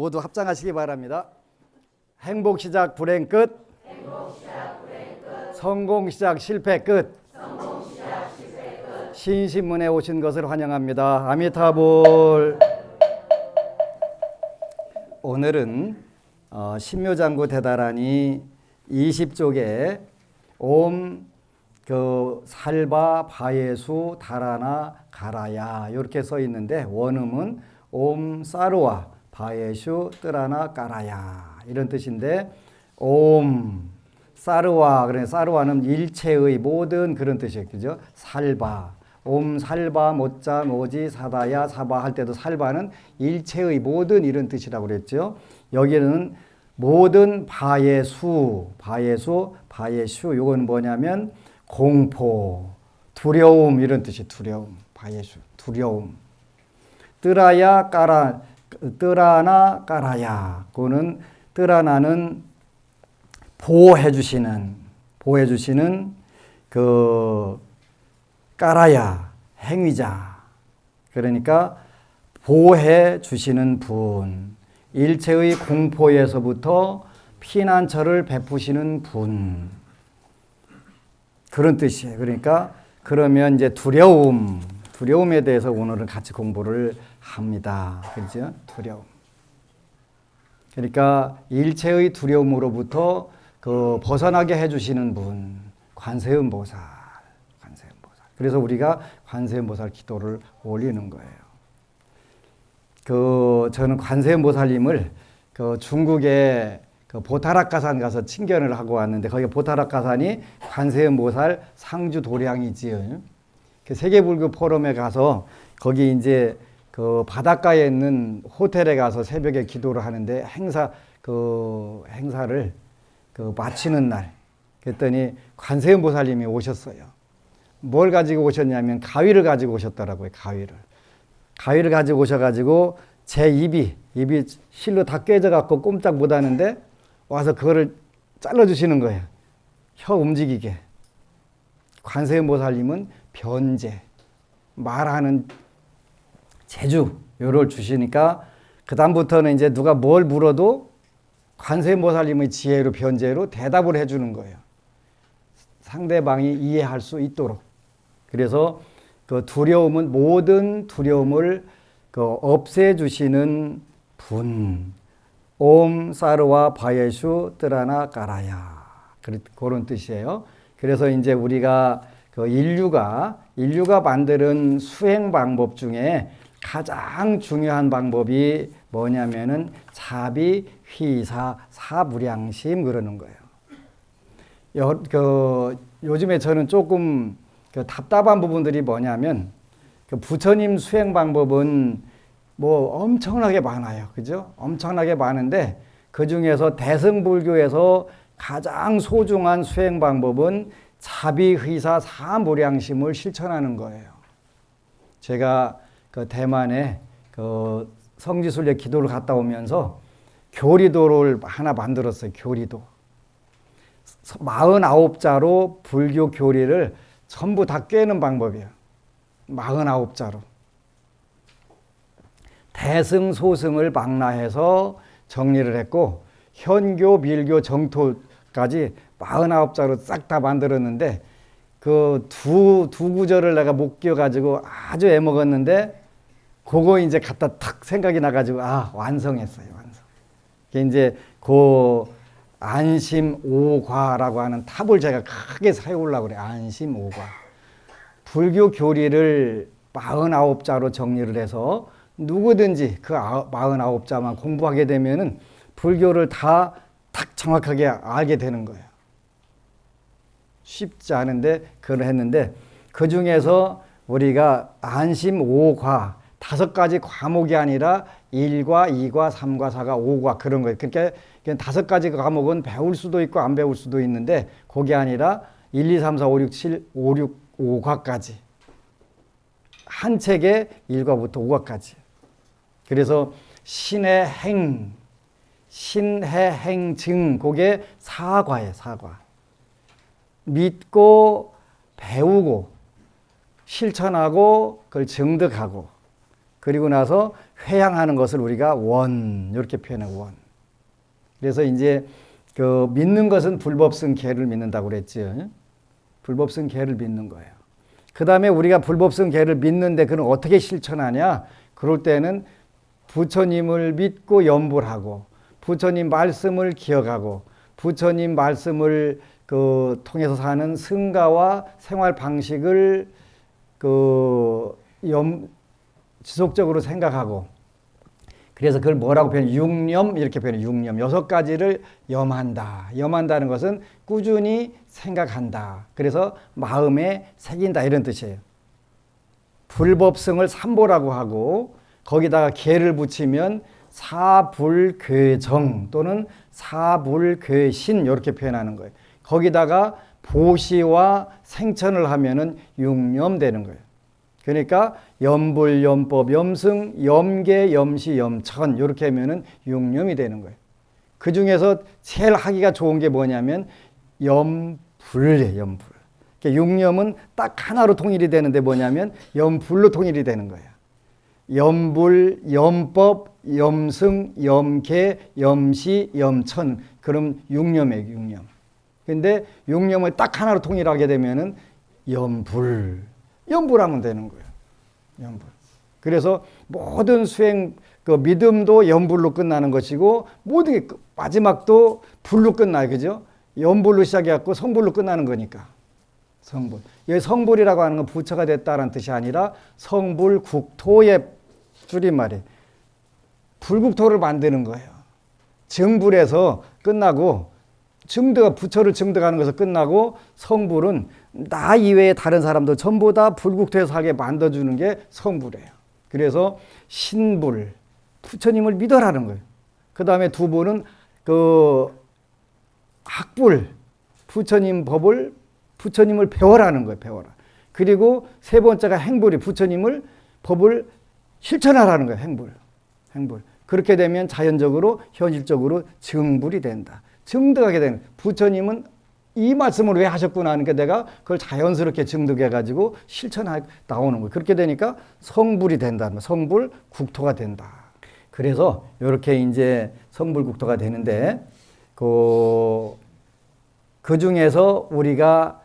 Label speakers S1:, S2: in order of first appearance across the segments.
S1: 모두 합장하시기 바랍니다. 행복 시작 불행 끝. 성공 시작 실패 끝. 신신문에 오신 것을 환영합니다. 아미타불. 오늘은 신묘장구 대다라니 20쪽에 옴 살바 바예수 다라나 가라야 이렇게 써 있는데, 원음은 옴 사르와 바예슈 뜨라나 까라야 이런 뜻인데, 옴 사르와, 그러니까 사르와는 일체의 모든 그런 뜻이에요. 그죠? 살바, 옴 살바 모자 모지 사다야 사바 할 때도 살바는 일체의 모든 이런 뜻이라고 그랬죠. 여기는 모든 바예수 바예슈 요건 뭐냐면 공포, 두려움 이런 뜻이 두려움. 바예슈 두려움. 뜨라야 까라, 뜨라나 까라야, 그거는 뜨라나는 보호해 주시는 그 까라야 행위자, 그러니까 보호해 주시는 분, 일체의 공포에서부터 피난처를 베푸시는 분, 그런 뜻이에요. 그러니까 그러면 이제 두려움에 대해서 오늘은 같이 공부를 합니다. 그렇죠? 두려움. 그러니까 일체의 두려움으로부터 벗어나게 해주시는 분, 관세음보살. 그래서 우리가 관세음보살 기도를 올리는 거예요. 저는 관세음보살님을 중국의 보타락가산 가서 친견을 하고 왔는데, 거기 보타락가산이 관세음보살 상주 도량이지요. 세계불교 포럼에 가서 거기 이제 바닷가에 있는 호텔에 가서 새벽에 기도를 하는데, 행사를 마치는 날, 그랬더니 관세음보살님이 오셨어요. 뭘 가지고 오셨냐면 가위를 가지고 오셨더라고요. 가위를 가지고 오셔가지고 제 입이 실로 다 깨져갖고 꼼짝 못하는데 와서 그거를 잘라주시는 거예요. 혀 움직이게. 관세음보살님은 변제, 말하는 재주, 요를 주시니까 그 다음부터는 이제 누가 뭘 물어도 관세음보살님의 지혜로, 변제로 대답을 해주는 거예요. 상대방이 이해할 수 있도록. 그래서 두려움은, 모든 두려움을 없애주시는 분. 옴 사르와 바예슈 뜨라나 까라야. 그런 뜻이에요. 그래서 이제 우리가 인류가 만드는 수행 방법 중에 가장 중요한 방법이 뭐냐면은 자비, 휘사, 사무량심 그러는 거예요. 요즘에 저는 조금 답답한 부분들이 뭐냐면, 부처님 수행 방법은 뭐 엄청나게 많아요. 그죠? 엄청나게 많은데 그 중에서 대승불교에서 가장 소중한 수행 방법은 자비, 휘사, 사무량심을 실천하는 거예요. 제가 대만에 성지순례 기도를 갔다 오면서 교리도를 하나 만들었어요. 교리도. 49자로 불교 교리를 전부 다 꿰는 방법이에요. 49자로. 대승, 소승을 망라해서 정리를 했고, 현교, 밀교, 정토까지 49자로 싹 다 만들었는데, 두 구절을 내가 못 끼워가지고 아주 애먹었는데, 그거 이제 갖다 탁 생각이 나가지고, 완성했어요, 완성. 이게 이제 안심오과라고 하는 탑을 제가 크게 세우려고 그래요. 안심오과. 불교 교리를 49자로 정리를 해서 누구든지 그 49자만 공부하게 되면은 불교를 다 딱 정확하게 알게 되는 거예요. 쉽지 않은데 그걸 했는데, 그 중에서 우리가 안심오과 5가지 과목이 아니라 1과, 2과, 3과, 4과, 5과 그런 거예요. 그러니까 5가지 과목은 배울 수도 있고 안 배울 수도 있는데, 그게 아니라 1, 2, 3, 4, 5, 6, 7, 5, 6, 5과까지. 한 책에 1과부터 5과까지. 그래서 신의 행증, 그게 4과예요, 4과. 믿고, 배우고, 실천하고, 그걸 증득하고, 그리고 나서 회양하는 것을 우리가 원 이렇게 표현해요. 원. 그래서 이제 그 믿는 것은 불법성 계를 믿는다고 그랬죠. 불법성 계를 믿는 거예요. 그 다음에 우리가 불법성 계를 믿는데 그는 어떻게 실천하냐? 그럴 때는 부처님을 믿고 염불하고 부처님 말씀을 기억하고 부처님 말씀을 통해서 사는 승가와 생활 방식을 지속적으로 생각하고 그래서 그걸 뭐라고 표현해? 육념 이렇게 표현해. 육념. 6가지를 염한다. 염한다는 것은 꾸준히 생각한다. 그래서 마음에 새긴다 이런 뜻이에요. 불법성을 삼보라고 하고 거기다가 계를 붙이면 사불괴정 또는 사불괴신 이렇게 표현하는 거예요. 거기다가 보시와 생천을 하면은 육념 되는 거예요. 그러니까 염불, 염법, 염승, 염계, 염시, 염천 이렇게 하면은 육념이 되는 거예요. 그 중에서 제일 하기가 좋은 게 뭐냐면 염불이에요. 염불. 그러니까 육념은 딱 하나로 통일이 되는데 뭐냐면 염불로 통일이 되는 거예요. 염불, 염법, 염승, 염계, 염시, 염천. 그럼 육념이에요. 육념. 근데 육념을 딱 하나로 통일하게 되면은 염불. 염불하면 되는 거예요. 염불. 그래서 모든 수행, 믿음도 염불로 끝나는 것이고 모든 게 마지막도 불로 끝나요. 그죠? 염불로 시작해갖고 성불로 끝나는 거니까. 성불. 여기 성불이라고 하는 건 부처가 됐다는 뜻이 아니라 성불 국토의 줄임말이에요. 불국토를 만드는 거예요. 정불에서 끝나고 부처를 증득하는 것에서 끝나고 성불은 나 이외의 다른 사람도 전부 다 불국토에서 살게 만들어주는 게 성불이에요. 그래서 신불, 부처님을 믿어라는 거예요. 그 다음에 두 분은 학불, 부처님 법을, 부처님을 배워라는 거예요. 배워라. 그리고 세 번째가 행불이 부처님을 법을 실천하라는 거예요. 행불. 그렇게 되면 자연적으로 현실적으로 증불이 된다. 증득하게 되는 부처님은 이 말씀을 왜 하셨구나 하니까 내가 그걸 자연스럽게 증득해가지고 실천하고 나오는 거예요. 그렇게 되니까 성불이 된다. 성불 국토가 된다. 그래서 이렇게 이제 성불 국토가 되는데 그 중에서 우리가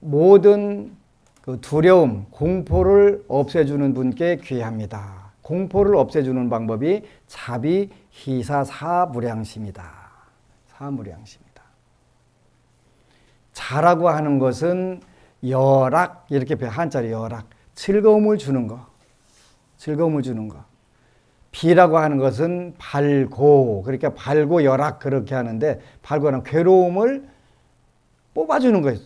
S1: 모든 두려움, 공포를 없애주는 분께 귀합니다. 공포를 없애주는 방법이 자비, 희사, 사무량심이다. 사무량심이다. 자라고 하는 것은 여락, 이렇게 한자리 여락, 즐거움을 주는 거. 즐거움을 주는 거. 비라고 하는 것은 발고, 그러니까 발고 여락 그렇게 하는데 발고는 괴로움을 뽑아주는 거예요.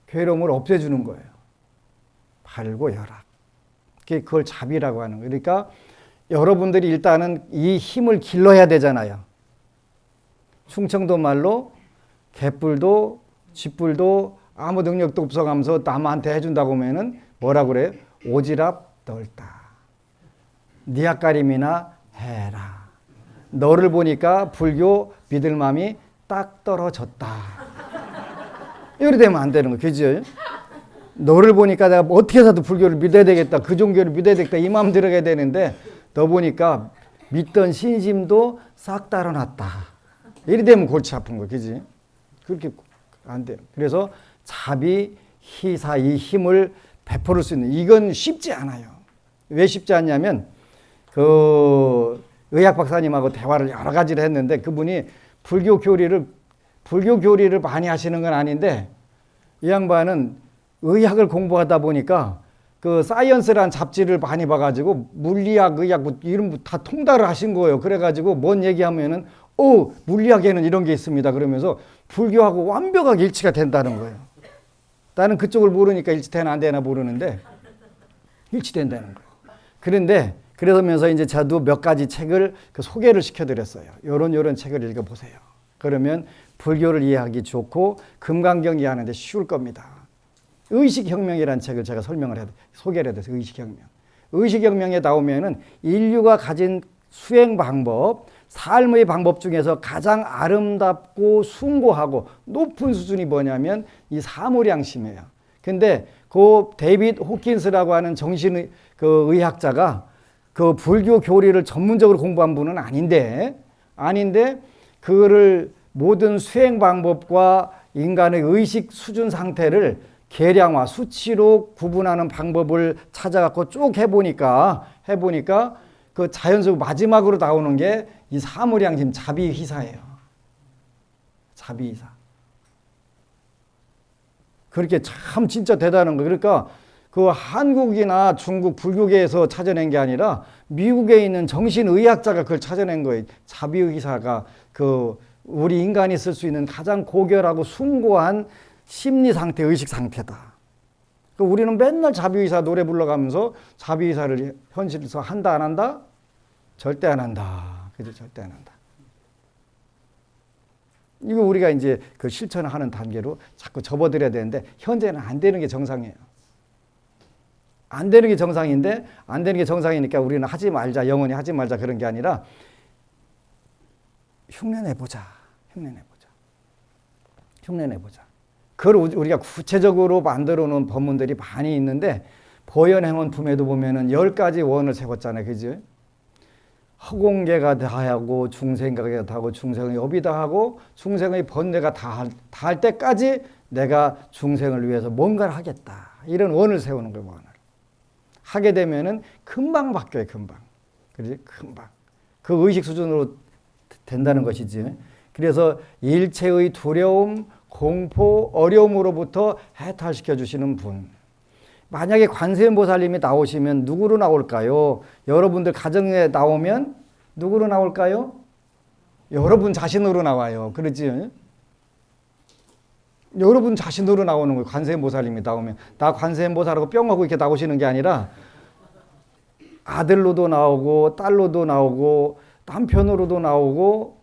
S1: 괴로움을 없애주는 거예요. 발고 여락. 그걸 자비라고 하는 거예요. 그러니까 여러분들이 일단은 이 힘을 길러야 되잖아요. 충청도 말로 개뿔도 쥐뿔도 아무 능력도 없어가면서 남한테 해준다고 하면은 뭐라고 그래요? 오지랖 넓다. 네 앞가림이나 해라. 너를 보니까 불교 믿을 마음이 딱 떨어졌다. 이렇게 되면 안 되는 거예요. 그죠? 너를 보니까 내가 어떻게 해서도 불교를 믿어야 되겠다. 그 종교를 믿어야 되겠다. 이 마음 들어가야 되는데 너 보니까 믿던 신심도 싹 따라놨다. 이렇게 되면 골치 아픈 거예요. 그지? 그렇게 안 돼요. 그래서 자비, 희사 이 힘을 베풀 수 있는 이건 쉽지 않아요. 왜 쉽지 않냐면 의학 박사님하고 대화를 여러 가지를 했는데 그분이 불교 교리를 많이 하시는 건 아닌데 이 양반은 의학을 공부하다 보니까 사이언스라는 잡지를 많이 봐가지고 물리학, 의학 이런 다 통달을 하신 거예요. 그래가지고 뭔 얘기하면은 물리학에는 이런 게 있습니다. 그러면서 불교하고 완벽하게 일치가 된다는 거예요. 나는 그쪽을 모르니까 일치되나 안 되나 모르는데 일치된다는 거예요. 그러면서 이제 저도 몇 가지 책을 소개를 시켜드렸어요. 요런 책을 읽어보세요. 그러면 불교를 이해하기 좋고 금강경 이해하는데 쉬울 겁니다. 의식혁명이라는 책을 제가 소개를 해드렸어요. 의식혁명. 의식혁명에 나오면은 인류가 가진 수행 방법, 삶의 방법 중에서 가장 아름답고 숭고하고 높은 수준이 뭐냐면 이 사무량심이에요. 근데 데이빗 호킨스라고 하는 정신의 그 의학자가 그 불교 교리를 전문적으로 공부한 분은 아닌데 그거를 모든 수행 방법과 인간의 의식 수준 상태를 계량화, 수치로 구분하는 방법을 찾아갖고 쭉 해보니까 그 자연스럽고 마지막으로 나오는 게 이 사무량심 자비희사예요. 자비희사. 그렇게 참 진짜 대단한 거. 그러니까 그 한국이나 중국 불교계에서 찾아낸 게 아니라 미국에 있는 정신의학자가 그걸 찾아낸 거예요. 자비의사가 그 우리 인간이 쓸 수 있는 가장 고결하고 숭고한 심리 상태, 의식 상태다. 우리는 맨날 자비의사 노래 불러가면서 자비의사를 현실에서 한다 안 한다? 절대 안 한다. 그죠? 절대 안 한다. 이거 우리가 이제 그 실천하는 단계로 자꾸 접어들여야 되는데 현재는 안 되는 게 정상이에요. 안 되는 게 정상인데 안 되는 게 정상이니까 우리는 하지 말자, 영원히 하지 말자 그런 게 아니라 흉내내보자. 그걸 우리가 구체적으로 만들어 놓은 법문들이 많이 있는데 보현행원 품에도 보면은 10가지 원을 세웠잖아요. 그죠? 허공계가 다하고 중생계가 다하고 중생의 업이 다하고 중생의 번뇌가 다할 때까지 내가 중생을 위해서 뭔가를 하겠다. 이런 원을 세우는 거예요. 원을. 하게 되면은 금방 바뀌어요. 금방. 그렇지? 금방. 그 의식 수준으로 된다는 것이지. 그래서 일체의 두려움, 공포, 어려움으로부터 해탈시켜 주시는 분. 만약에 관세음보살님이 나오시면 누구로 나올까요? 여러분들 가정에 나오면 누구로 나올까요? 여러분 자신으로 나와요. 그렇지? 여러분 자신으로 나오는 거예요. 관세음보살님이 나오면. 나 관세음보살하고 뿅 하고 이렇게 나오시는 게 아니라 아들로도 나오고 딸로도 나오고 남편으로도 나오고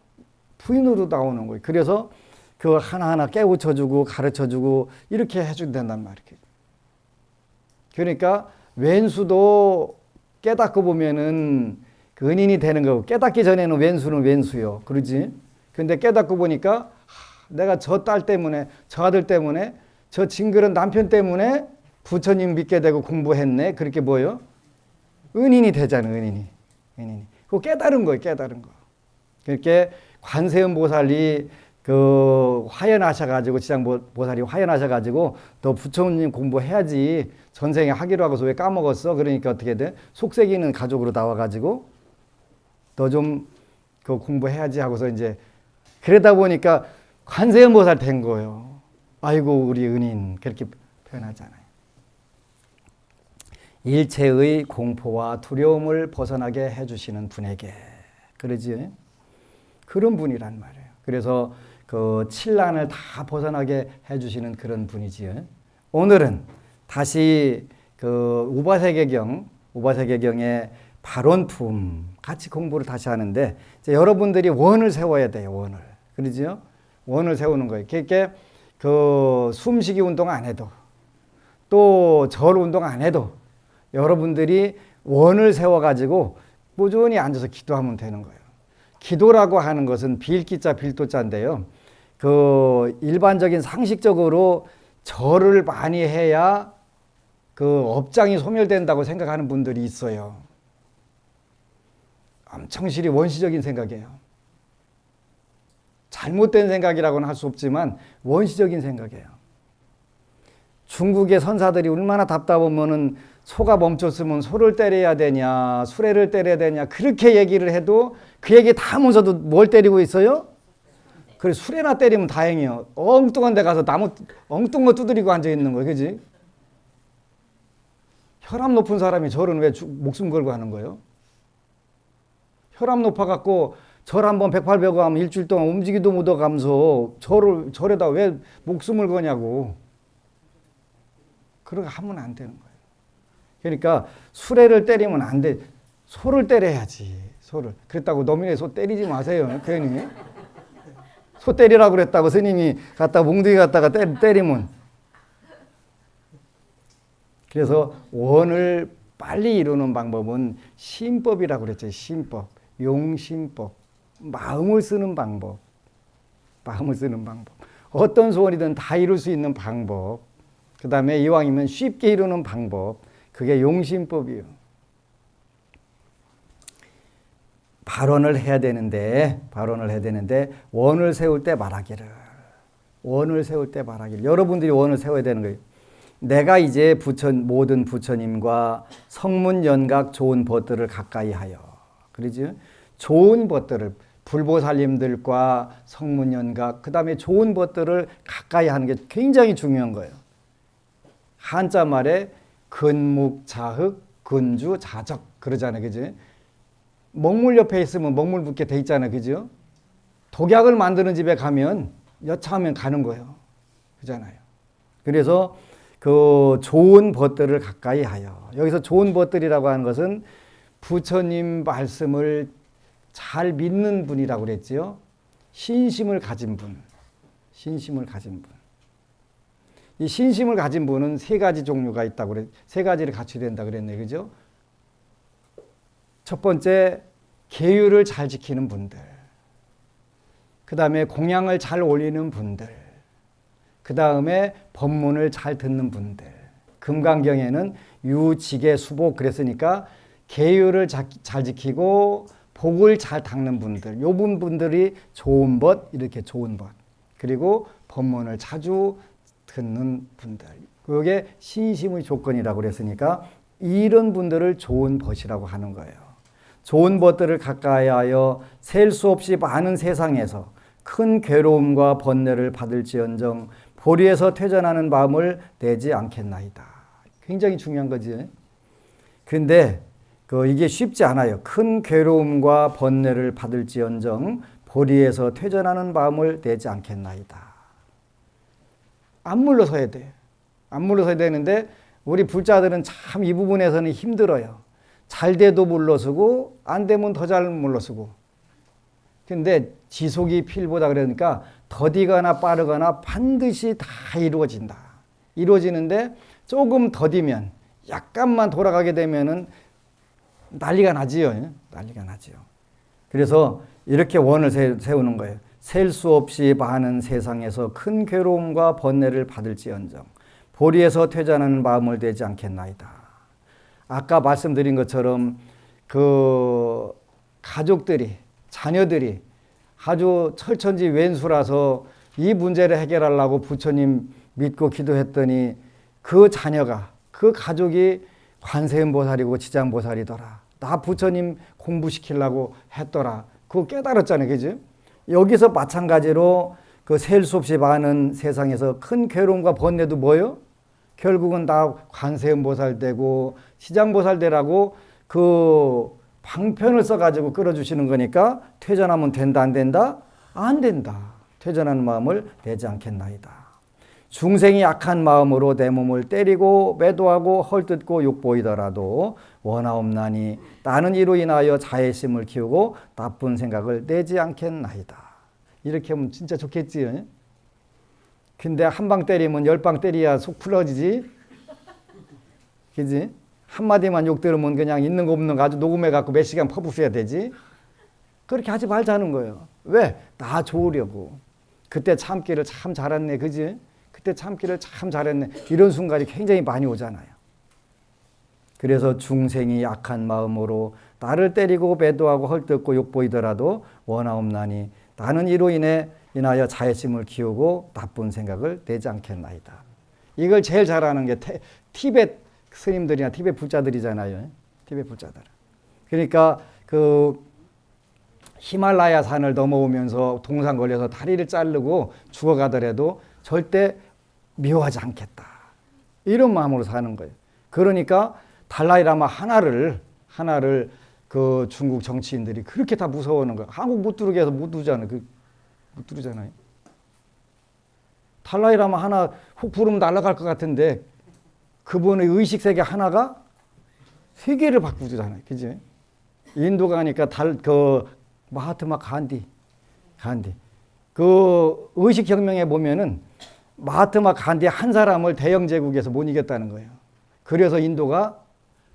S1: 부인으로 나오는 거예요. 그래서 그 하나하나 깨우쳐주고 가르쳐주고 이렇게 해준단 말이에요. 그러니까 왼수도 깨닫고 보면은 그 은인이 되는 거고 깨닫기 전에는 왼수는 왼수요. 그러지? 근데 깨닫고 보니까 내가 저 딸 때문에 저 아들 때문에 저 징그런 남편 때문에 부처님 믿게 되고 공부했네. 그렇게 뭐요? 은인이 되잖아. 은인이. 그거 깨달은 거예요. 깨달은 거. 그렇게 관세음보살이 그 화연하셔가지고 지장보살이 화연하셔가지고 너 부처님 공부해야지 전생에 하기로 하고서 왜 까먹었어? 그러니까 어떻게 돼? 속색이는 가족으로 나와가지고 너 좀 그 공부해야지 하고서 이제 그러다 보니까 관세음보살 된 거예요. 아이고 우리 은인 그렇게 표현하잖아요. 일체의 공포와 두려움을 벗어나게 해주시는 분에게 그러지? 그런 분이란 말이에요. 그래서 그 칠난을 다 벗어나게 해주시는 그런 분이지요. 오늘은 다시 그 우바세계경의 발원품 같이 공부를 다시 하는데 이제 여러분들이 원을 세워야 돼요. 원을. 그러죠? 원을 세우는 거예요. 그러니까 그 숨쉬기 운동 안 해도 또 절 운동 안 해도 여러분들이 원을 세워가지고 꾸준히 앉아서 기도하면 되는 거예요. 기도라고 하는 것은 빌기자 빌도자인데요. 그 일반적인 상식적으로 절을 많이 해야 그 업장이 소멸된다고 생각하는 분들이 있어요. 엄청 실이 원시적인 생각이에요. 잘못된 생각이라고는 할 수 없지만 원시적인 생각이에요. 중국의 선사들이 얼마나 답답하면은 소가 멈췄으면 소를 때려야 되냐, 수레를 때려야 되냐 그렇게 얘기를 해도 그 얘기 다 하면서도 뭘 때리고 있어요? 그래 수레나 때리면 다행이요. 엉뚱한 데 가서 나무 엉뚱한 거 두드리고 앉아 있는 거예요. 그지? 혈압 높은 사람이 절은 왜 목숨 걸고 하는 거예요? 혈압 높아갖고 절 한번 108배고 하면 일주일 동안 움직이도 못하면서 절에다 왜 목숨을 거냐고. 그렇게 하면 안 되는 거예요. 그러니까 수레를 때리면 안 돼. 소를 때려야지. 소를. 그랬다고 너미네 소 때리지 마세요. 괜히. 소 때리라고 그랬다고 스님이 갖다 몽둥이 갖다가 때리면. 그래서 원을 빨리 이루는 방법은 심법이라고 그랬죠. 심법. 용심법. 마음을 쓰는 방법. 마음을 쓰는 방법. 어떤 소원이든 다 이룰 수 있는 방법. 그 다음에 이왕이면 쉽게 이루는 방법. 그게 용심법이에요. 발언을 해야 되는데 원을 세울 때 말하기를. 여러분들이 원을 세워야 되는 거예요. 내가 이제 모든 부처님과 성문연각 좋은 법들을 가까이 하여. 그러죠? 좋은 법들을 불보살님들과 성문연각 그다음에 좋은 법들을 가까이 하는 게 굉장히 중요한 거예요. 한자 말에 근묵자흑 근주 자적 그러잖아요. 그죠? 먹물 옆에 있으면 먹물 붓게 돼 있잖아요. 그죠? 독약을 만드는 집에 가면 여차하면 가는 거예요. 그잖아요. 그래서 그 좋은 법들을 가까이 하여. 여기서 좋은 법들이라고 하는 것은 부처님 말씀을 잘 믿는 분이라고 그랬지요. 신심을 가진 분. 이 신심을 가진 분은 세 가지 종류가 있다고 그래. 세 가지를 갖춰야 된다 그랬네. 그죠? 첫 번째, 계율을 잘 지키는 분들. 그 다음에 공양을 잘 올리는 분들. 그 다음에 법문을 잘 듣는 분들. 금강경에는 유직의 수복 그랬으니까 계율을 잘 지키고 복을 잘 닦는 분들. 요 분들이 좋은 법, 이렇게 좋은 법. 그리고 법문을 자주 듣는 분들. 그게 신심의 조건이라고 그랬으니까 이런 분들을 좋은 법이라고 하는 거예요. 좋은 법들을 가까이 하여 셀 수 없이 많은 세상에서 큰 괴로움과 번뇌를 받을지언정 보리에서 퇴전하는 마음을 내지 않겠나이다. 굉장히 중요한 거지. 근데 이게 쉽지 않아요. 큰 괴로움과 번뇌를 받을지언정 보리에서 퇴전하는 마음을 내지 않겠나이다. 안 물러서야 돼. 안 물러서야 되는데 우리 불자들은 참 이 부분에서는 힘들어요. 잘 돼도 물러서고 안 되면 더 잘 물러서고. 근데 지속이 필보다 그러니까 더디거나 빠르거나 반드시 다 이루어진다. 이루어지는데 조금 더디면 약간만 돌아가게 되면은 난리가 나지요. 그래서 이렇게 원을 세우는 거예요. 셀 수 없이 많은 세상에서 큰 괴로움과 번뇌를 받을지언정 보리에서 퇴전하는 마음을 내지 않겠나이다. 아까 말씀드린 것처럼 그 가족들이 자녀들이 아주 철천지 왼수라서 이 문제를 해결하려고 부처님 믿고 기도했더니 그 자녀가 그 가족이 관세음보살이고 지장보살이더라. 나 부처님 공부시키려고 했더라. 그거 깨달았잖아요. 그죠? 여기서 마찬가지로 그 셀 수 없이 많은 세상에서 큰 괴로움과 번뇌도 뭐요? 결국은 다 관세음보살 되고 시장보살 되라고 그 방편을 써가지고 끌어주시는 거니까 퇴전하면 된다 안 된다? 안 된다. 퇴전하는 마음을 내지 않겠나이다. 중생이 악한 마음으로 내 몸을 때리고 매도하고 헐뜯고 욕보이더라도 원하옵나니 나는 이로 인하여 자애심을 키우고 나쁜 생각을 내지 않겠나이다. 이렇게 하면 진짜 좋겠지. 근데 한 방 때리면 10방 때려야 속 풀어지지. 그지? 한마디만 욕 들으면 그냥 있는 거 없는 거 아주 녹음해갖고 몇 시간 퍼붓어야 되지. 그렇게 하지 말자는 거예요. 왜? 나 좋으려고. 그때 참기를 참 잘했네. 그지? 그때 참기를 참 잘했네. 이런 순간이 굉장히 많이 오잖아요. 그래서 중생이 약한 마음으로 나를 때리고 매도하고 헐뜯고 욕보이더라도 원하옵나니 나는 이로 인하여 자애심을 키우고 나쁜 생각을 내지 않겠나이다. 이걸 제일 잘하는 게 티베트 스님들이나 티베트 불자들이잖아요. 티베트 불자들. 그러니까 그 히말라야 산을 넘어오면서 동상 걸려서 다리를 자르고 죽어가더라도 절대 미워하지 않겠다. 이런 마음으로 사는 거예요. 그러니까 달라이라마 하나를 그 중국 정치인들이 그렇게 다 무서워하는 거예요. 한국 못 들어오게 해서 못 두잖아요. 못 들어오잖아요. 달라이라마 하나 훅 부르면 날아갈 것 같은데 그분의 의식세계 하나가 세계를 바꾸잖아요. 그지? 인도 가니까 그 마하트마 간디. 그 의식혁명에 보면은 마하트마 간디 한 사람을 대영 제국에서 못 이겼다는 거예요. 그래서 인도가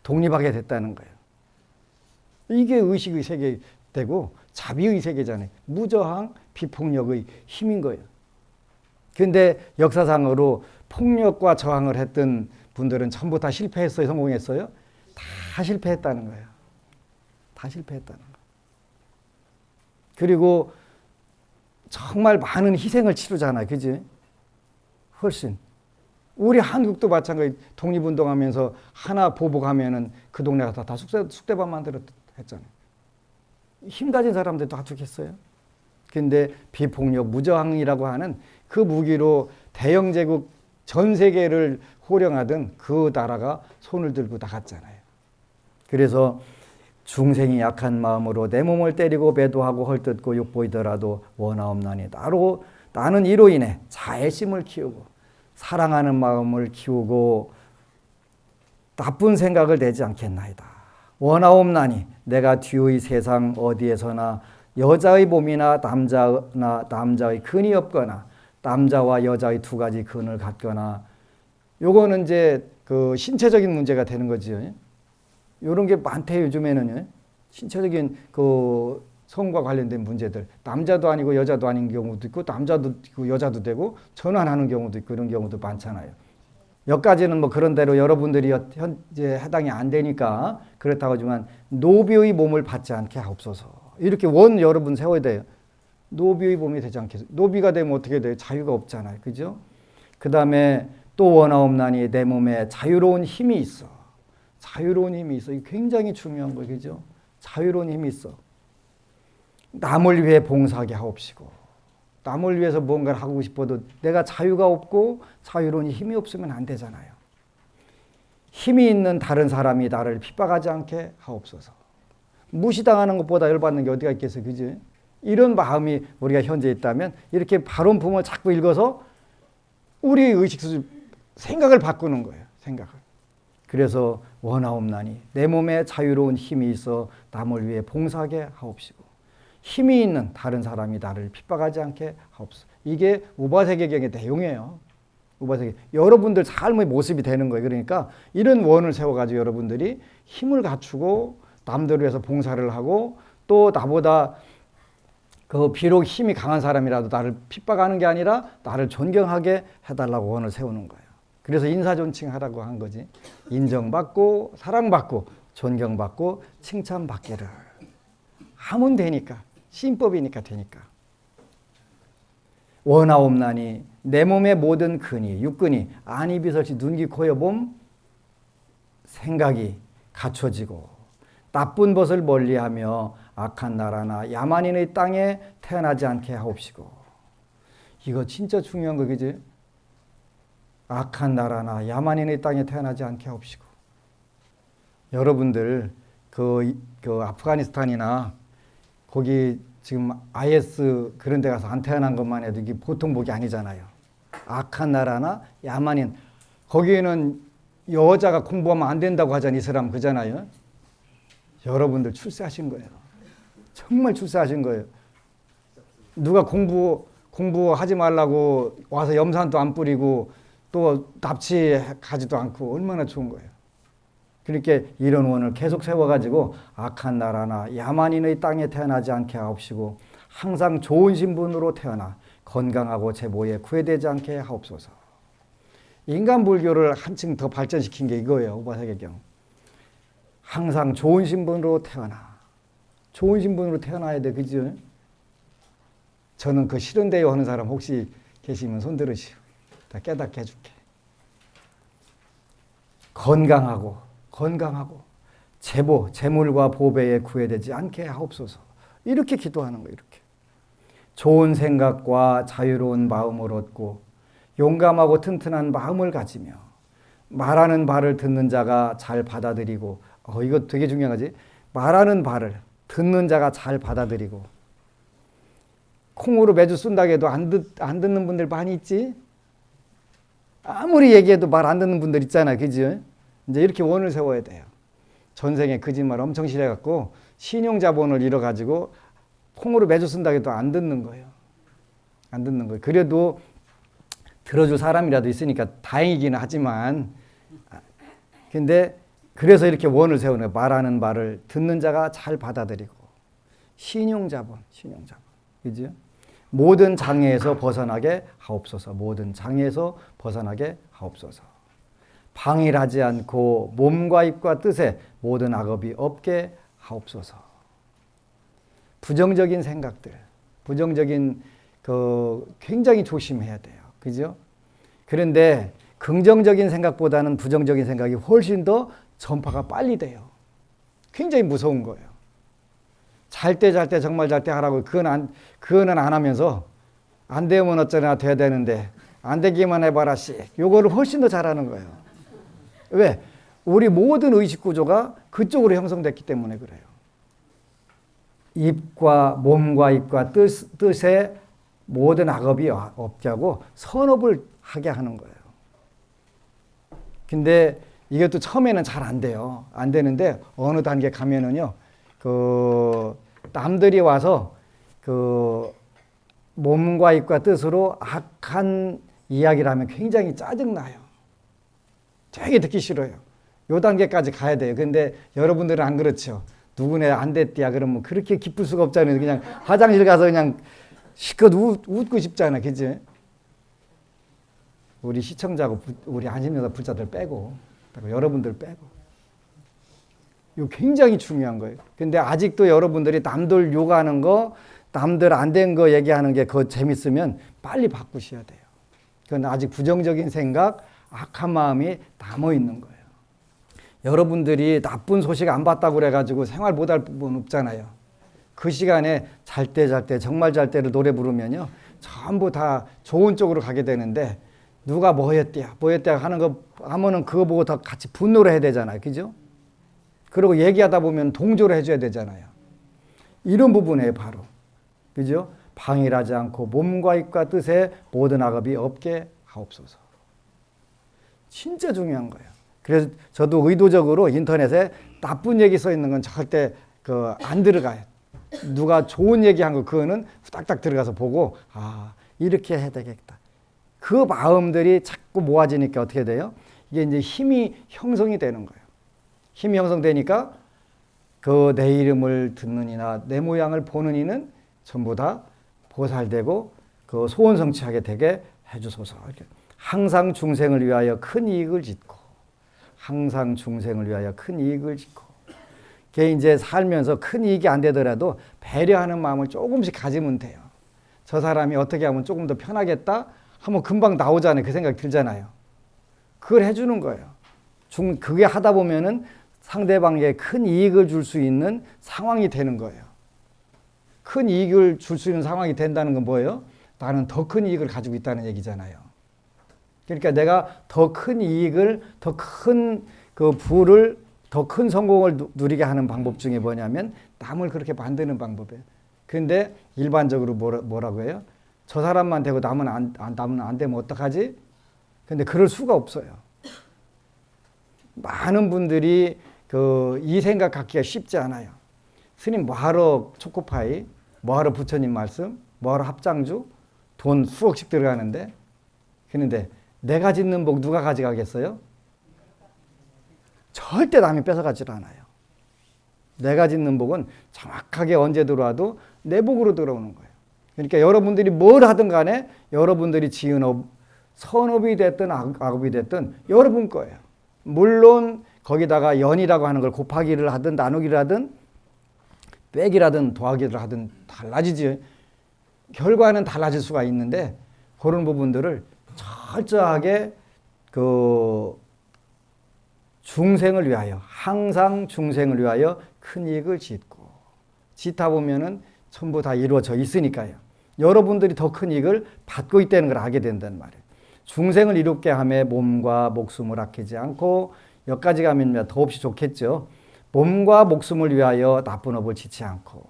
S1: 독립하게 됐다는 거예요. 이게 의식의 세계되고 자비의 세계잖아요. 무저항 비폭력의 힘인 거예요. 그런데 역사상으로 폭력과 저항을 했던 분들은 전부 다 실패했어요? 성공했어요? 다 실패했다는 거예요. 다 실패했다는 거예요. 그리고 정말 많은 희생을 치르잖아요. 그지? 훨씬. 우리 한국도 마찬가지. 독립운동하면서 하나 보복하면은 그 동네가 다 쑥대밭 만들었 했잖아요. 힘 가진 사람들도 다 죽겠어요. 근데 비폭력 무저항이라고 하는 그 무기로 대영 제국 전 세계를 호령하던 그 나라가 손을 들고 나갔잖아요. 그래서 중생이 약한 마음으로 내 몸을 때리고 배도하고 헐뜯고 욕보이더라도 원하옵나니 나는 이로 인해 자애심을 키우고 사랑하는 마음을 키우고 나쁜 생각을 내지 않겠나이다. 원하옵나니 내가 뒤의 세상 어디에서나 여자의 몸이나 남자의 근이 없거나 남자와 여자의 두 가지 근을 갖거나 요거는 이제 그 신체적인 문제가 되는 거죠. 요런 게 많대요, 요즘에는요. 신체적인 그 성과 관련된 문제들. 남자도 아니고 여자도 아닌 경우도 있고 남자도 있고 여자도 되고 전환하는 경우도 있고 이런 경우도 많잖아요. 여기까지는 뭐 그런 대로 여러분들이 현재 해당이 안 되니까 그렇다고 하지만 노비의 몸을 받지 않게 하옵소서. 이렇게 여러분 세워야 돼요. 노비의 몸이 되지 않게. 노비가 되면 어떻게 돼요? 자유가 없잖아요. 그죠? 그 다음에 또 원하옵나니 내 몸에 자유로운 힘이 있어. 자유로운 힘이 있어. 이게 굉장히 중요한 거예요. 그죠? 자유로운 힘이 있어. 남을 위해 봉사하게 하옵시고. 남을 위해서 뭔가를 하고 싶어도 내가 자유가 없고 자유로운 힘이 없으면 안 되잖아요. 힘이 있는 다른 사람이 나를 핍박하지 않게 하옵소서. 무시당하는 것보다 열받는 게 어디가 있겠어요. 그지? 이런 마음이 우리가 현재 있다면 이렇게 바른 품을 자꾸 읽어서 우리의 의식 수준, 생각을 바꾸는 거예요. 생각을. 그래서 원하옵나니 내 몸에 자유로운 힘이 있어 남을 위해 봉사하게 하옵시고 힘이 있는 다른 사람이 나를 핍박하지 않게 하옵소서. 이게 우바세계경의 내용이에요. 우바세계. 여러분들 삶의 모습이 되는 거예요. 그러니까 이런 원을 세워가지고 여러분들이 힘을 갖추고 남들을 위해서 봉사를 하고 또 나보다 그 비록 힘이 강한 사람이라도 나를 핍박하는 게 아니라 나를 존경하게 해달라고 원을 세우는 거예요. 그래서 인사존칭하라고 한 거지. 인정받고 사랑받고 존경받고 칭찬받기를 하면 되니까. 신법이니까 되니까. 원하옵나니 내 몸의 모든 근이 육근이 안이 비설치 눈, 귀, 코, 여, 몸 생각이 갖춰지고 나쁜 것을 멀리하며 악한 나라나 야만인의 땅에 태어나지 않게 하옵시고. 이거 진짜 중요한 거 그지? 악한 나라나 야만인의 땅에 태어나지 않게 하옵시고. 여러분들 그 아프가니스탄이나 거기 지금 IS 그런 데 가서 안 태어난 것만 해도 이게 보통 복이 아니잖아요. 악한 나라나 야만인. 거기에는 여자가 공부하면 안 된다고 하잖아요. 이슬람 그잖아요. 여러분들 출세하신 거예요. 정말 출세하신 거예요. 누가 공부하지 말라고 와서 염산도 안 뿌리고 또 납치하지도 않고 얼마나 좋은 거예요. 그러니까 이런 원을 계속 세워가지고 악한 나라나 야만인의 땅에 태어나지 않게 하옵시고 항상 좋은 신분으로 태어나 건강하고 제보에 구애되지 않게 하옵소서. 인간 불교를 한층 더 발전시킨 게 이거예요. 우바세계경. 항상 좋은 신분으로 태어나. 좋은 신분으로 태어나야 돼. 그죠? 저는 그 싫은데요 하는 사람 혹시 계시면 손 들으시오. 다 깨닫게 해줄게. 건강하고 재물과 보배에 구애되지 않게 하옵소서. 이렇게 기도하는 거예요. 이렇게. 좋은 생각과 자유로운 마음을 얻고 용감하고 튼튼한 마음을 가지며 말하는 바를 듣는 자가 잘 받아들이고 이거 되게 중요한 거지. 말하는 바를 듣는 자가 잘 받아들이고 콩으로 매주 쓴다고 해도 안 듣는 분들 많이 있지. 아무리 얘기해도 말 안 듣는 분들 있잖아. 그지? 이제 이렇게 원을 세워야 돼요. 전생에 거짓말 엄청 실해갖고 신용자본을 잃어가지고 콩으로 매주 쓴다고 해도 안 듣는 거예요. 안 듣는 거예요. 그래도 들어줄 사람이라도 있으니까 다행이긴 하지만 근데 그래서 이렇게 원을 세우는 거예요. 말하는 말을 듣는 자가 잘 받아들이고 신용자본. 그죠? 모든 장애에서 벗어나게 하옵소서. 모든 장애에서 벗어나게 하옵소서. 방일하지 않고 몸과 입과 뜻에 모든 악업이 없게 하옵소서. 부정적인 생각들, 부정적인 굉장히 조심해야 돼요. 그죠? 그런데 긍정적인 생각보다는 부정적인 생각이 훨씬 더 전파가 빨리 돼요. 굉장히 무서운 거예요. 잘 때 정말 잘 때 하라고 그거는 안 하면서 안 되면 어쩌나 돼야 되는데 안 되기만 해봐라 씨. 요거를 훨씬 더 잘하는 거예요. 왜? 우리 모든 의식 구조가 그쪽으로 형성됐기 때문에 그래요. 몸과 입과 뜻에 모든 악업이 없게 하고 선업을 하게 하는 거예요. 근데 이것도 처음에는 잘 안 돼요. 안 되는데 어느 단계 가면은요, 남들이 와서 몸과 입과 뜻으로 악한 이야기를 하면 굉장히 짜증나요. 되게 듣기 싫어요. 요 단계까지 가야 돼요. 근데 여러분들은 안 그렇죠. 누구네 안 됐디야 그러면 그렇게 기쁠 수가 없잖아요. 그냥 화장실 가서 그냥 실컷 웃고 싶잖아. 그치? 우리 시청자고 우리 안심여사 불자들 빼고 여러분들 빼고. 이거 굉장히 중요한 거예요. 근데 아직도 여러분들이 남들 욕하는 거, 남들 안 된 거 얘기하는 게 그거 재밌으면 빨리 바꾸셔야 돼요. 그건 아직 부정적인 생각, 악한 마음이 남아 있는 거예요. 여러분들이 나쁜 소식 안 봤다고 그래가지고 생활 못할 부분 없잖아요. 그 시간에 잘 때 정말 잘 때를 노래 부르면요 전부 다 좋은 쪽으로 가게 되는데 누가 뭐였대야 하는 거 하면은 그거 보고 더 같이 분노를 해야 되잖아요. 그죠? 그리고 얘기하다 보면 동조를 해줘야 되잖아요. 이런 부분이에요 바로. 그죠? 방일하지 않고 몸과 입과 뜻에 모든 악업이 없게 하옵소서. 진짜 중요한 거예요. 그래서 저도 의도적으로 인터넷에 나쁜 얘기 써 있는 건 절대 안 들어가요. 누가 좋은 얘기한 거 그거는 딱딱 들어가서 보고 이렇게 해야 되겠다. 그 마음들이 자꾸 모아지니까 어떻게 돼요? 이게 이제 힘이 형성이 되는 거예요. 힘이 형성되니까 내 이름을 듣는 이나 내 모양을 보는 이는 전부 다 보살되고 소원 성취하게 되게 해주소서. 이렇게. 항상 중생을 위하여 큰 이익을 짓고 항상 중생을 위하여 큰 이익을 짓고 그게 이제 살면서 큰 이익이 안 되더라도 배려하는 마음을 조금씩 가지면 돼요. 저 사람이 어떻게 하면 조금 더 편하겠다 하면 금방 나오잖아요. 그 생각 들잖아요. 그걸 해주는 거예요. 그게 하다 보면은 상대방에게 큰 이익을 줄 수 있는 상황이 되는 거예요. 큰 이익을 줄 수 있는 상황이 된다는 건 뭐예요? 나는 더 큰 이익을 가지고 있다는 얘기잖아요. 그러니까 내가 더 큰 이익을, 더 큰 부를, 더 큰 성공을 누리게 하는 방법 중에 뭐냐면 남을 그렇게 만드는 방법이에요. 그런데 일반적으로 뭐라고 해요? 저 사람만 되고 남은 안 되면 어떡하지? 근데 그럴 수가 없어요. 많은 분들이 이 생각 갖기가 쉽지 않아요. 스님 뭐하러 초코파이, 뭐하러 부처님 말씀, 뭐하러 합장주, 돈 수억씩 들어가는데 그런데 내가 짓는 복 누가 가져가겠어요? 절대 남이 뺏어가질 않아요. 내가 짓는 복은 정확하게 언제 들어와도 내 복으로 들어오는 거예요. 그러니까 여러분들이 뭘 하든 간에 여러분들이 지은 업, 선업이 됐든 악업이 됐든 여러분 거예요. 물론 거기다가 연이라고 하는 걸 곱하기를 하든 나누기를 하든 빼기라든 더하기를 하든 달라지지. 결과는 달라질 수가 있는데 그런 부분들을 철저하게 중생을 위하여 항상 중생을 위하여 큰 이익을 짓고 짓다 보면은 전부 다 이루어져 있으니까요. 여러분들이 더 큰 이익을 받고 있다는 걸 알게 된다는 말이에요. 중생을 이롭게 하며 몸과 목숨을 아끼지 않고 여기까지 가면 더없이 좋겠죠. 몸과 목숨을 위하여 나쁜 업을 짓지 않고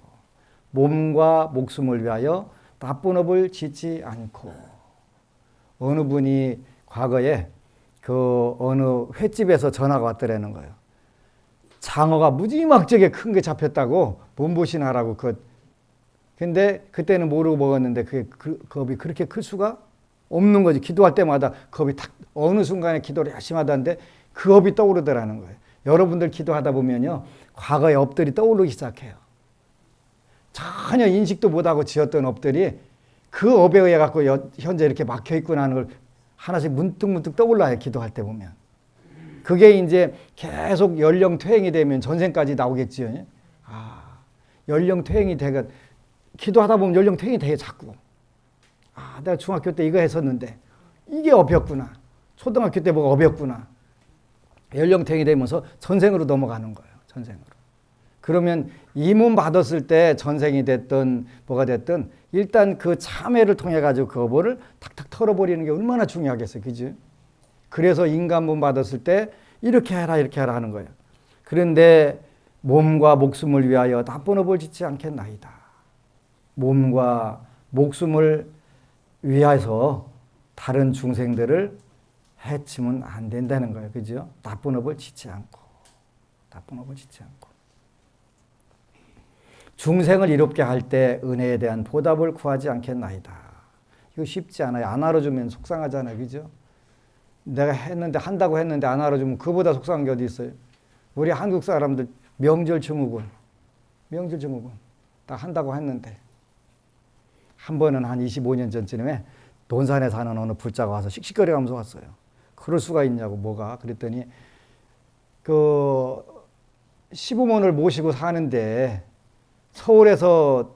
S1: 몸과 목숨을 위하여 나쁜 업을 짓지 않고 어느 분이 과거에 어느 횟집에서 전화가 왔더라는 거예요. 장어가 무지막지하게 큰 게 잡혔다고 몸보신하라고 근데 그때는 모르고 먹었는데 그 업이 그렇게 클 수가 없는 거지. 기도할 때마다 그 업이 딱 어느 순간에 기도를 열심히 하다는데 그 업이 떠오르더라는 거예요. 여러분들 기도하다 보면요. 과거의 업들이 떠오르기 시작해요. 전혀 인식도 못하고 지었던 업들이 그 업에 의해 갖고 현재 이렇게 막혀 있구나 하는 걸 하나씩 문득문득 떠올라요. 기도할 때 보면. 그게 이제 계속 연령 퇴행이 되면 전생까지 나오겠지요. 연령 퇴행이 기도하다 보면 연령탱이 돼 자꾸. 아, 내가 중학교 때 이거 했었는데 이게 업이었구나. 초등학교 때 뭐가 업이었구나. 연령탱이 되면서 전생으로 넘어가는 거예요. 전생으로. 그러면 이문 받았을 때 전생이 됐든 뭐가 됐든 일단 그 참회를 통해 가지고 그 업을 탁탁 털어버리는 게 얼마나 중요하겠어요. 그지? 그래서 인간문 받았을 때 이렇게 해라 이렇게 해라 하는 거예요. 그런데 몸과 목숨을 위하여 나쁜 업을 짓지 않겠나이다. 몸과 목숨을 위해서 다른 중생들을 해치면 안 된다는 거예요. 그죠? 나쁜 업을 짓지 않고. 나쁜 업을 짓지 않고. 중생을 이롭게 할 때 은혜에 대한 보답을 구하지 않겠나이다. 이거 쉽지 않아요. 안 알아주면 속상하잖아요. 그죠? 내가 했는데, 한다고 했는데 안 알아주면 그보다 속상한 게 어디 있어요? 우리 한국 사람들 명절 증후군. 명절 증후군. 다 한다고 했는데. 한 번은 한 25년 전쯤에 논산에 사는 어느 부자가 와서 씩씩거려 가면서 왔어요. 그럴 수가 있냐고, 뭐가. 그랬더니, 시부모를 모시고 사는데, 서울에서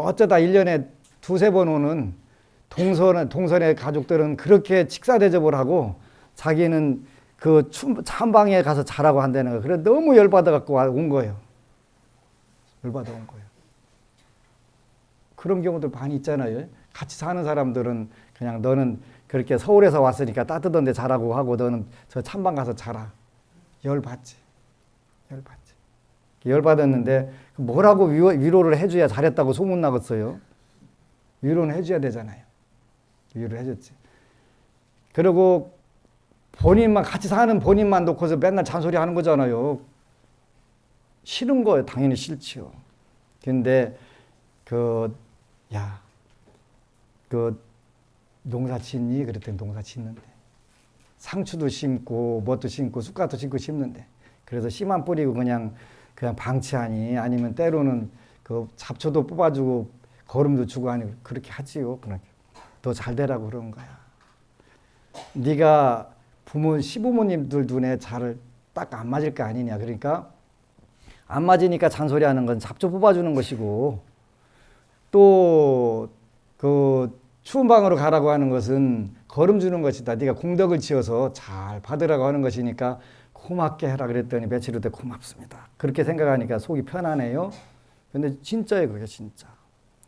S1: 어쩌다 1년에 두세 번 오는 동선의 가족들은 그렇게 식사 대접을 하고, 자기는 찬방에 가서 자라고 한다는 거예요. 그래 너무 열받아갖고 온 거예요. 열받아 온 거예요. 그런 경우도 많이 있잖아요. 같이 사는 사람들은 그냥 너는 그렇게 서울에서 왔으니까 따뜻한 데 자라고 하고 너는 저 찬방 가서 자라. 열받지. 열받지. 열받았는데 뭐라고 위로를 해줘야 잘했다고 소문나겠어요. 위로는 해줘야 되잖아요. 위로를 해줬지. 그리고 본인만 같이 사는 본인만 놓고서 맨날 잔소리 하는 거잖아요. 싫은 거예요. 당연히 싫지요. 근데 농사 짓니? 그랬더니 농사 짓는데. 상추도 심고, 뭣도 심고, 쑥갓도 심고 심는데. 그래서 씨만 뿌리고 그냥 방치하니, 아니면 때로는 잡초도 뽑아주고, 거름도 주고 하니, 그렇게 하지요. 더 잘 되라고 그러는 거야. 네가 시부모님들 눈에 잘 딱 안 맞을 거 아니냐. 그러니까, 안 맞으니까 잔소리 하는 건 잡초 뽑아주는 것이고, 또, 추운 방으로 가라고 하는 것은 거름 주는 것이다. 네가 공덕을 지어서 잘 받으라고 하는 것이니까 고맙게 해라 그랬더니 며칠 후에 고맙습니다. 그렇게 생각하니까 속이 편하네요. 근데 진짜예요. 그게 진짜.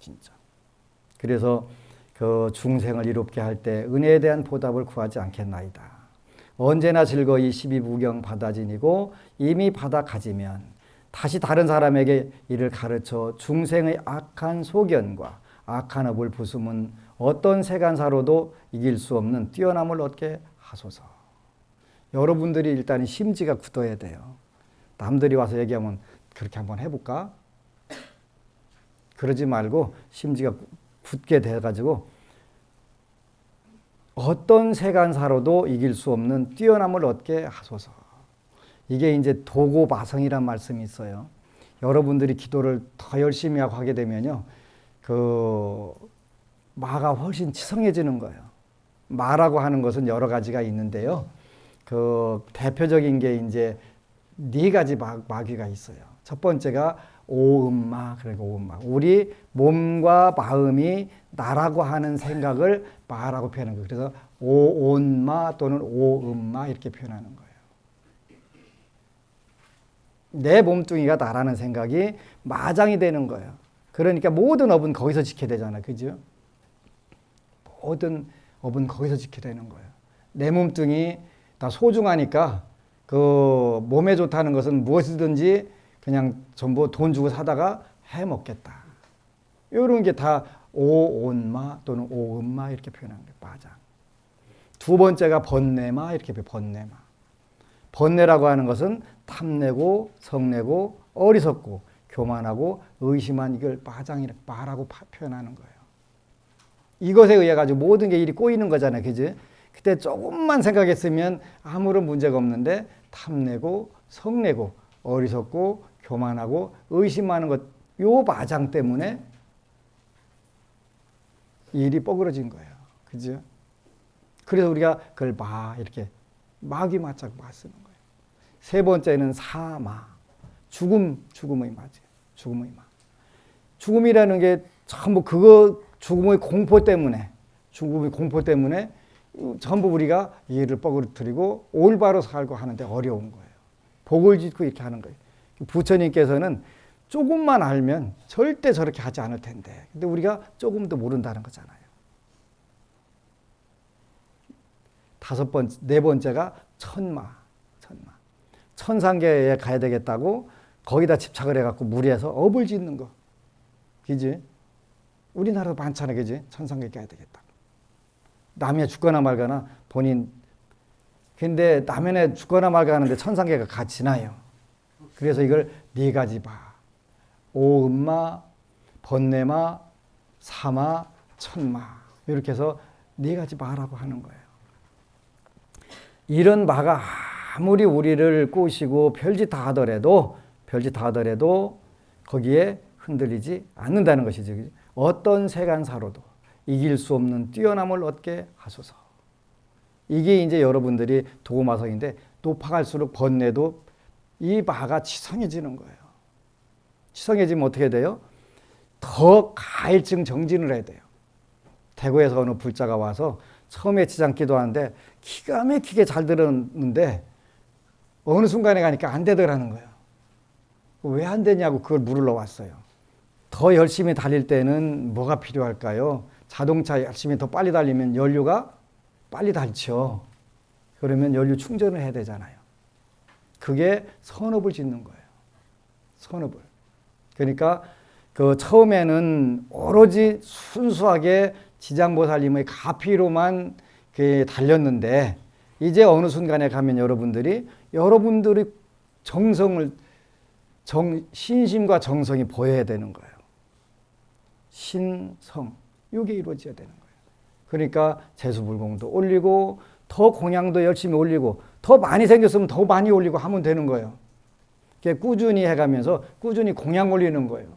S1: 진짜. 그래서 중생을 이롭게 할 때 은혜에 대한 보답을 구하지 않겠나이다. 언제나 즐거이 십이무경 받아지니고 이미 받아 가지면 다시 다른 사람에게 이를 가르쳐 중생의 악한 소견과 악한 업을 부수면 어떤 세간사로도 이길 수 없는 뛰어남을 얻게 하소서. 여러분들이 일단 심지가 굳어야 돼요. 남들이 와서 얘기하면 그렇게 한번 해볼까? 그러지 말고 심지가 굳게 돼가지고 어떤 세간사로도 이길 수 없는 뛰어남을 얻게 하소서. 이게 이제 도고마성이란 말씀이 있어요. 여러분들이 기도를 더 열심히 하고 하게 되면요. 마가 훨씬 치성해지는 거예요. 마라고 하는 것은 여러 가지가 있는데요. 대표적인 게 이제 4가지 마귀가 있어요. 첫 번째가 오음마, 그러니까 오음마. 우리 몸과 마음이 나라고 하는 생각을 마라고 표현하는 거예요. 그래서 오온마 또는 오음마 이렇게 표현하는 거예요. 내 몸뚱이가 나라는 생각이 마장이 되는 거예요. 그러니까 모든 업은 거기서 지켜야 되잖아요. 그죠? 모든 업은 거기서 지켜야 되는 거예요. 내 몸뚱이 다 소중하니까 몸에 좋다는 것은 무엇이든지 그냥 전부 돈 주고 사다가 해 먹겠다. 이런 게 다 오온마 또는 오음마 이렇게 표현하는 거예요. 마장. 두 번째가 번뇌마 이렇게 표현해요. 번뇌마. 번뇌라고 하는 것은 탐내고 성내고 어리석고 교만하고 의심한 이걸 마라고 표현하는 거예요. 이것에 의해 가지고 모든 게 일이 꼬이는 거잖아요. 그지? 그때 조금만 생각했으면 아무런 문제가 없는데 탐내고 성내고 어리석고 교만하고 의심하는 것, 요 마장 때문에 일이 뻐그러진 거예요. 그죠? 그래서 우리가 그걸 이렇게 마귀 맞자고 쓰는 거예요. 세 번째는 사마. 죽음의 마지. 죽음의 마. 죽음이라는 게 전부 그거 죽음의 공포 때문에 전부 우리가 이해를 뻐그러뜨리고 올바로 살고 하는데 어려운 거예요. 복을 짓고 이렇게 하는 거예요. 부처님께서는 조금만 알면 절대 저렇게 하지 않을 텐데, 근데 우리가 조금도 모른다는 거잖아요. 네 번째가 천마. 천상계에 가야 되겠다고 거기다 집착을 해갖고 무리해서 업을 짓는 거. 그지? 우리나라도 많잖아, 그지? 천상계 가야 되겠다. 남의 죽거나 말거나 본인. 근데 남의 죽거나 말거나 하는데 천상계가 같이 나요. 그래서 이걸 네 가지 봐. 오음마, 번뇌마, 사마, 천마. 이렇게 해서 네 가지 마라고 하는 거예요. 이런 마가 아무리 우리를 꼬시고 별짓 다 하더라도 거기에 흔들리지 않는다는 것이죠. 어떤 세간사로도 이길 수 없는 뛰어남을 얻게 하소서. 이게 이제 여러분들이 도마성인데, 높아갈수록 번뇌도 이 마가 치성해지는 거예요. 치성해지면 어떻게 돼요? 더 가일증 정진을 해야 돼요. 대구에서 어느 불자가 와서 처음에 지장 기도하는데 기가 막히게 잘 들었는데 어느 순간에 가니까 안 되더라는 거예요. 왜 안 되냐고 그걸 물으러 왔어요. 더 열심히 달릴 때는 뭐가 필요할까요? 자동차 열심히 더 빨리 달리면 연료가 빨리 닳죠. 그러면 연료 충전을 해야 되잖아요. 그게 선업을 짓는 거예요. 선업을. 그러니까 그 처음에는 오로지 순수하게 지장보살님의 가피로만 달렸는데, 이제 어느 순간에 가면 여러분들이 신심과 정성이 보여야 되는 거예요. 신성, 이게 이루어져야 되는 거예요. 그러니까 제수불공도 올리고 더 공양도 열심히 올리고 더 많이 생겼으면 더 많이 올리고 하면 되는 거예요. 꾸준히 해가면서 꾸준히 공양 올리는 거예요.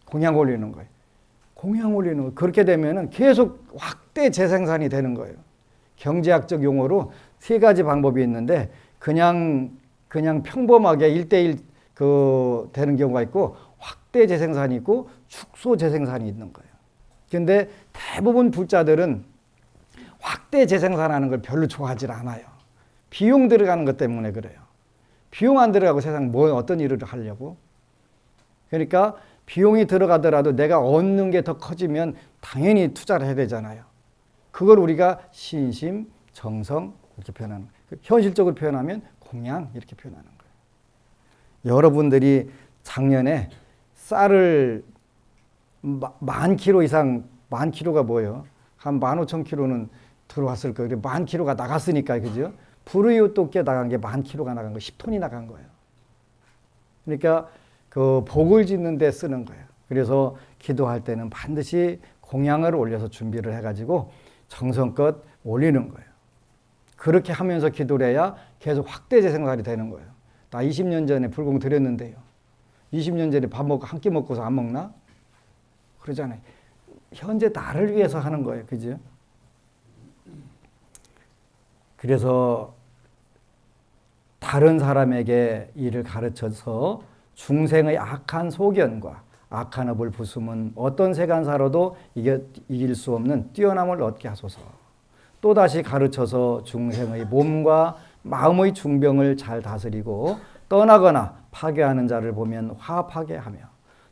S1: 공양 올리는 거예요. 그렇게 되면은 계속 확대 재생산이 되는 거예요. 경제학적 용어로 세 가지 방법이 있는데, 그냥 평범하게 1대1 되는 경우가 있고, 확대 재생산이 있고 축소 재생산이 있는 거예요. 근데 대부분 불자들은 확대 재생산하는 걸 별로 좋아하지 않아요. 비용 들어가는 것 때문에 그래요. 비용 안 들어가고 세상 어떤 일을 하려고? 그러니까 비용이 들어가더라도 내가 얻는 게 더 커지면 당연히 투자를 해야 되잖아요. 그걸 우리가 신심, 정성 이렇게 표현하는 거예요. 현실적으로 표현하면 공양 이렇게 표현하는 거예요. 여러분들이 작년에 쌀을 10,000kg 이상, 10,000kg가 뭐예요? 한 15,000kg는 들어왔을 거예요. 10,000kg가 나갔으니까, 그죠? 불우이웃 께 나간 게 10,000kg가 나간 거, 10톤이 나간 거예요. 그러니까 그 복을 짓는 데 쓰는 거예요. 그래서 기도할 때는 반드시 공양을 올려서 준비를 해가지고 정성껏 올리는 거예요. 그렇게 하면서 기도를 해야 계속 확대 재생산이 되는 거예요. 나 20년 전에 불공 드렸는데요. 20년 전에 밥 먹고 한 끼 먹고서 안 먹나? 그러잖아요. 현재 나를 위해서 하는 거예요. 그죠? 그래서 다른 사람에게 이를 가르쳐서 중생의 악한 소견과 악한 업을 부수면 어떤 세간사로도 이길 수 없는 뛰어남을 얻게 하소서. 또다시 가르쳐서 중생의 몸과 마음의 중병을 잘 다스리고, 떠나거나 파괴하는 자를 보면 화합하게 하며,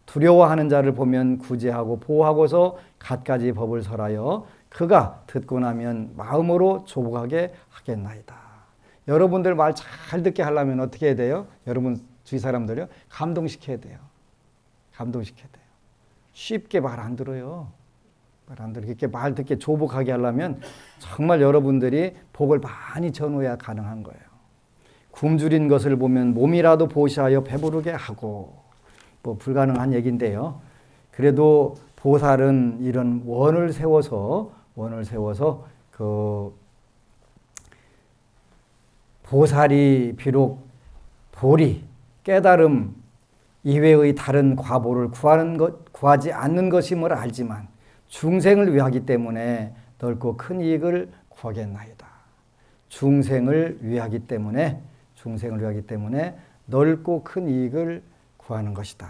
S1: 두려워하는 자를 보면 구제하고 보호하고서 갖가지 법을 설하여 그가 듣고 나면 마음으로 조복하게 하겠나이다. 여러분들 말 잘 듣게 하려면 어떻게 해야 돼요? 여러분 주위 사람들요, 감동시켜야 돼요. 감동시켜야 돼요. 쉽게 말 안 들어요. 말 안 들어. 이렇게 말 듣게 조복하게 하려면 정말 여러분들이 복을 많이 전해야 가능한 거예요. 굶주린 것을 보면 몸이라도 보시하여 배부르게 하고, 뭐 불가능한 얘기인데요. 그래도 보살은 이런 원을 세워서 그 보살이 비록 보리, 깨달음 이외의 다른 과보를 구하지 않는 것임을 알지만 중생을 위하기 때문에 넓고 큰 이익을 구하겠나이다. 중생을 위하기 때문에 넓고 큰 이익을 구하는 것이다.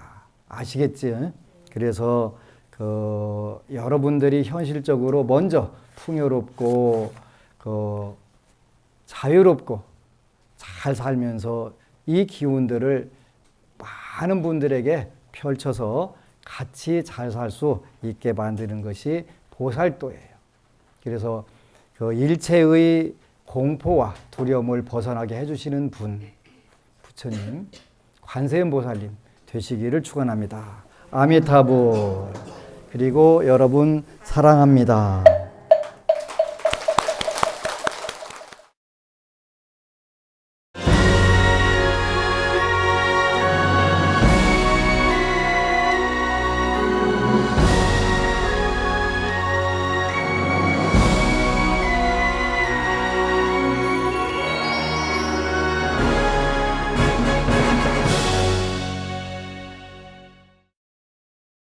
S1: 아시겠지? 그래서 여러분들이 현실적으로 먼저 풍요롭고 자유롭고 잘 살면서 이 기운들을 많은 분들에게 펼쳐서 같이 잘 살 수 있게 만드는 것이 보살도예요. 그래서 일체의 공포와 두려움을 벗어나게 해주시는 분, 부처님, 관세음보살님 되시기를 축원합니다. 아미타불. 그리고 여러분 사랑합니다.